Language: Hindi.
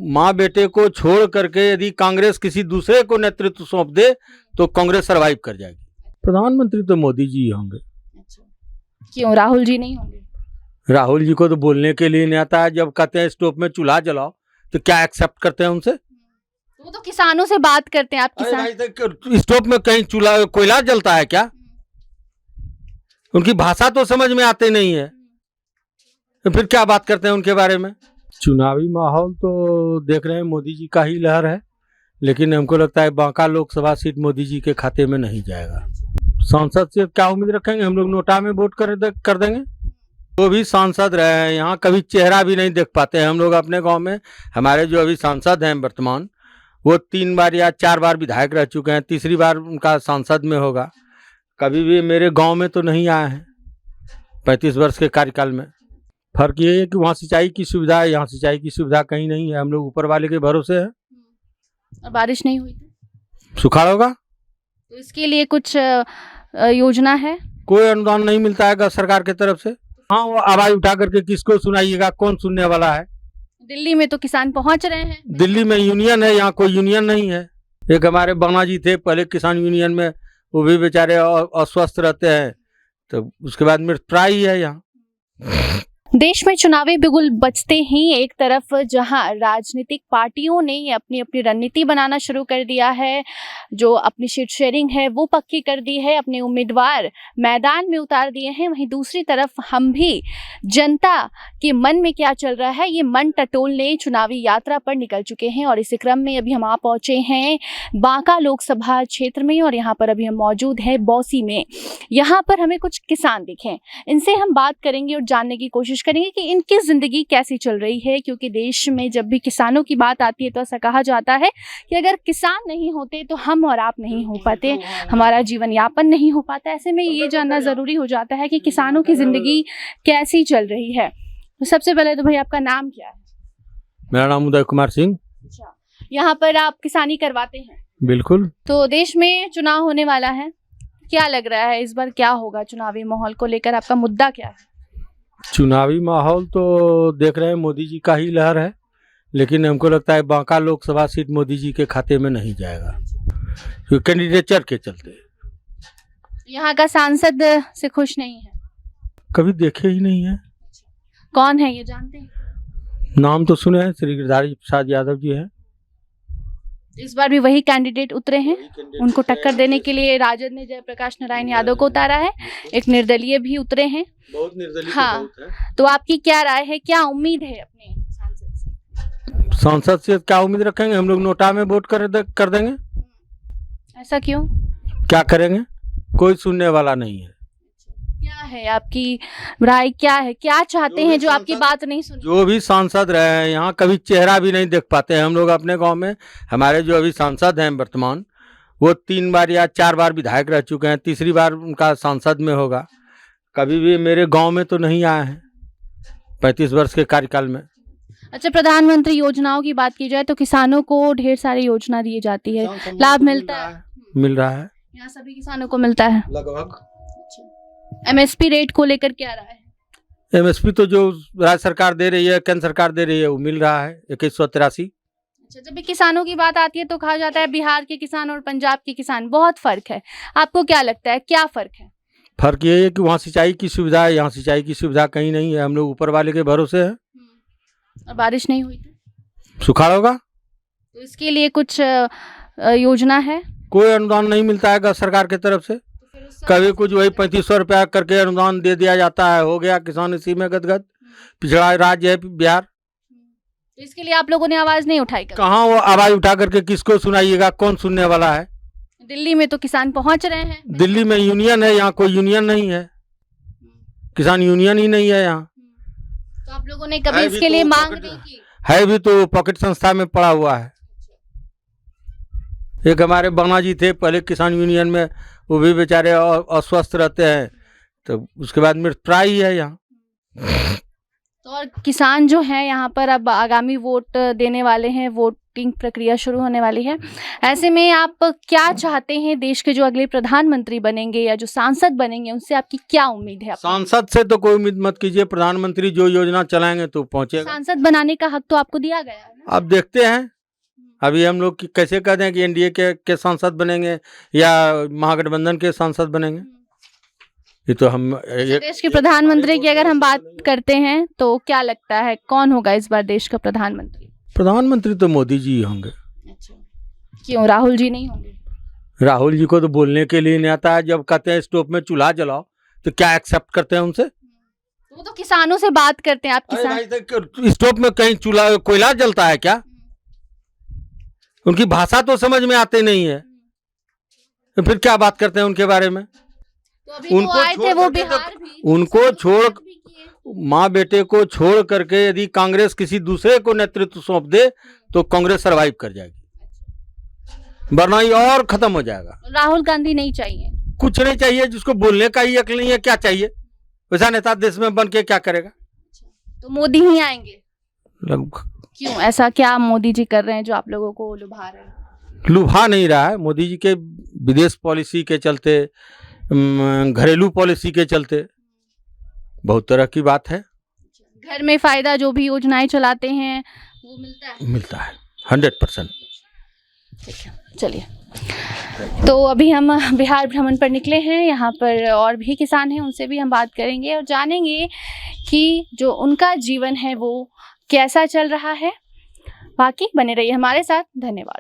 माँ बेटे को छोड़ करके यदि कांग्रेस किसी दूसरे को नेतृत्व सौंप दे तो कांग्रेस सरवाइव कर जाएगी। प्रधानमंत्री तो मोदी जी होंगे। क्यों राहुल जी नहीं होंगे? राहुल जी को तो बोलने के लिए नहीं आता है। जब कहते हैं स्टोव में चूल्हा जलाओ तो क्या एक्सेप्ट करते हैं उनसे? वो तो किसानों से बात करते हैं। आप अरे किसान भाई, स्टोव में कहीं चूल्हा कोयला जलता है क्या? उनकी भाषा तो समझ में आती नहीं है, तो फिर क्या बात करते हैं उनके बारे में? चुनावी माहौल तो देख रहे हैं मोदी जी का ही लहर है, लेकिन हमको लगता है बांका लोकसभा सीट मोदी जी के खाते में नहीं जाएगा। सांसद से क्या उम्मीद रखेंगे? हम लोग नोटा में वोट कर देंगे। वो भी सांसद रहे हैं, यहाँ कभी चेहरा भी नहीं देख पाते हैं हम लोग अपने गांव में। हमारे जो अभी सांसद हैं वर्तमान, वो 3 बार या 4 बार विधायक रह चुके हैं, तीसरी बार उनका सांसद में होगा। कभी भी मेरे गांव में तो नहीं आए हैं 35 वर्ष के कार्यकाल में। फर्क ये है कि वहाँ सिंचाई की सुविधा है, यहाँ सिंचाई की सुविधा कहीं नहीं है। हम लोग ऊपर वाले के भरोसे हैं। और बारिश नहीं हुई तो सुखाड़ होगा तो इसके लिए कुछ योजना है? कोई अनुदान नहीं मिलता है सरकार की तरफ से। हाँ, वो आवाज उठा करके किसको सुनाइएगा? कौन सुनने वाला है? दिल्ली में तो किसान पहुंच रहे हैं। दिल्ली में यूनियन है, यहाँ कोई यूनियन नहीं है। एक हमारे बाना जी थे पहले किसान यूनियन में, वो भी बेचारे अस्वस्थ रहते हैं, तो उसके बाद मृतप्राय ही है यहाँ। देश में चुनावी बिगुल बजते ही एक तरफ जहां राजनीतिक पार्टियों ने अपनी अपनी रणनीति बनाना शुरू कर दिया है, जो अपनी सीट शेयरिंग है वो पक्की कर दी है, अपने उम्मीदवार मैदान में उतार दिए हैं, वहीं दूसरी तरफ हम भी जनता के मन में क्या चल रहा है ये मन टटोलने चुनावी यात्रा पर निकल चुके हैं। और इसी क्रम में अभी हम आ पहुंचे हैं बांका लोकसभा क्षेत्र में, और यहाँ पर अभी हम मौजूद हैं बौसी में। यहाँ पर हमें कुछ किसान दिखे, इनसे हम बात करेंगे और जानने की कोशिश करेंगे कि इनकी जिंदगी कैसी चल रही है, क्योंकि देश में जब भी किसानों की बात आती है तो ऐसा कहा जाता है कि अगर किसान नहीं होते तो हम और आप नहीं हो पाते, हमारा जीवन यापन नहीं हो पाता। ऐसे में ये जानना जरूरी हो जाता है कि किसानों की जिंदगी कैसी चल रही है। तो सबसे पहले तो भाई आपका नाम क्या है? मेरा नाम उदय कुमार सिंह। अच्छा, यहाँ पर आप किसानी करवाते हैं? बिल्कुल। तो देश में चुनाव होने वाला है, क्या लग रहा है इस बार क्या होगा? चुनावी माहौल को लेकर आपका मुद्दा क्या है? चुनावी माहौल तो देख रहे हैं मोदी जी का ही लहर है, लेकिन हमको लगता है बांका लोकसभा सीट मोदी जी के खाते में नहीं जाएगा, क्योंकि कैंडिडेचर के चलते। यहाँ का सांसद से खुश नहीं है? कभी देखे ही नहीं है। कौन है ये जानते हैं? नाम तो सुने हैं, श्री गिरधारी प्रसाद यादव जी हैं। इस बार भी वही कैंडिडेट उतरे हैं, उनको टक्कर देने के लिए राजद ने जयप्रकाश नारायण यादव को उतारा है, एक निर्दलीय भी उतरे हैं। बहुत निर्दलीय। हाँ, तो आपकी क्या राय है, क्या उम्मीद है अपने सांसद से? सांसद से क्या उम्मीद रखेंगे? हम लोग नोटा में वोट कर देंगे। ऐसा क्यों? क्या करेंगे? कोई सुनने वाला नहीं है। क्या है आपकी राय, क्या है, क्या चाहते हैं जो आपकी बात नहीं सुन? जो भी सांसद रहे हैं, यहाँ कभी चेहरा भी नहीं देख पाते हैं हम लोग अपने गांव में। हमारे जो अभी सांसद हैं वर्तमान, वो 3 बार या 4 बार विधायक रह चुके हैं, तीसरी बार उनका सांसद में होगा। कभी भी मेरे गांव में तो नहीं आए हैं 35 वर्ष के कार्यकाल में। अच्छा, प्रधानमंत्री योजनाओं की बात की जाए तो किसानों को ढेर सारी योजना दी जाती है, लाभ मिलता है? मिल रहा है, यहाँ सभी किसानों को मिलता है लगभग। एमएसपी रेट को लेकर क्या राय है? एमएसपी तो जो राज्य सरकार दे रही है, केंद्र सरकार दे रही है, वो मिल रहा है 2183। अच्छा, जब भी किसानों की बात आती है तो कहा जाता है बिहार के किसान और पंजाब के किसान बहुत फर्क है, आपको क्या लगता है क्या फर्क है? फर्क ये है कि वहाँ सिंचाई की सुविधा है, यहाँ सिंचाई की सुविधा कहीं नहीं है। हम लोग ऊपर वाले के भरोसे हैं। और बारिश नहीं हुई तो सुखाड़ होगा तो इसके लिए कुछ योजना है? कोई अनुदान नहीं मिलता है सरकार की तरफ से। कभी कुछ वही 3500 रुपया करके अनुदान दे दिया जाता है, हो गया किसान इसी में गदगद। पिछड़ा राज्य है बिहार। तो इसके लिए आप लोगों ने आवाज नहीं उठाई? कहाँ वो आवाज उठा करके किसको सुनाइएगा? कौन सुनने वाला है? दिल्ली में तो किसान पहुंच रहे हैं। दिल्ली में यूनियन है, यहाँ कोई यूनियन नहीं है, किसान यूनियन ही नहीं है यहाँ। तो आप लोगों ने कभी इसके लिए मांग नहीं की? है भी तो पॉकेट संस्था में पड़ा हुआ है। एक हमारे बाना जी थे पहले किसान यूनियन में, वो भी बेचारे अस्वस्थ रहते हैं, तो उसके बाद मृतप्राय ही है यहाँ। तो और किसान जो हैं यहाँ पर अब आगामी वोट देने वाले हैं, वोट वोटिंग प्रक्रिया शुरू होने वाली है। ऐसे में आप क्या चाहते हैं, देश के जो अगले प्रधानमंत्री बनेंगे या जो सांसद बनेंगे उनसे आपकी क्या उम्मीद है? सांसद से तो कोई उम्मीद मत कीजिए, प्रधानमंत्री जो योजना चलाएंगे तो पहुंचेगा। सांसद बनाने का हक तो आपको दिया गया है ना? अब देखते हैं, अभी हम लोग कैसे कह दें कि एनडीए के सांसद बनेंगे या महागठबंधन के सांसद बनेंगे, ये तो हम देश के प्रधानमंत्री की अगर हम बात करते हैं तो क्या लगता है कौन होगा इस बार देश का प्रधानमंत्री? प्रधानमंत्री तो मोदी जी होंगे। अच्छा, क्यों राहुल जी नहीं होंगे? राहुल जी को तो बोलने के लिए नहीं आता है। जब कहते हैं स्टोव में चूल्हा जलाओ तो क्या एक्सेप्ट करते हैं उनसे? वो तो किसानों से बात करते हैं। आप अरे किसान भाई, तो स्टोव में कहीं चूल्हा कोयला जलता है क्या? उनकी भाषा तो समझ में आती नहीं है, तो फिर क्या बात करते हैं उनके बारे में? तो अभी उनको आए थे वो बिहार भी, उनको छोड़, भी किए। माँ बेटे को छोड़ करके यदि कांग्रेस किसी दूसरे को नेतृत्व सौंप दे तो कांग्रेस सरवाइव कर जाएगी, वरना ये और खत्म हो जाएगा। राहुल गांधी नहीं चाहिए? कुछ नहीं चाहिए, जिसको बोलने का ही अक्ल नहीं है, क्या चाहिए? वैसा नेता देश में बन के क्या करेगा? तो मोदी ही आएंगे? लगभग क्यों, ऐसा क्या मोदी जी कर रहे हैं जो आप लोगों को लुभा रहे हैं? लुभा नहीं रहा है। मोदी जी के विदेश पॉलिसी के चलते, घरेलू पॉलिसी के चलते बहुत तरह की बात है। घर में फायदा जो भी योजनाएं चलाते हैं वो मिलता है 100%। ठीक है, चलिए। तो अभी हम बिहार भ्रमण पर निकले हैं, यहाँ पर और भी किसान हैं, उनसे भी हम बात करेंगे और जानेंगे कि जो उनका जीवन है वो कैसा चल रहा है। बाकी बने रहिए हमारे साथ। धन्यवाद।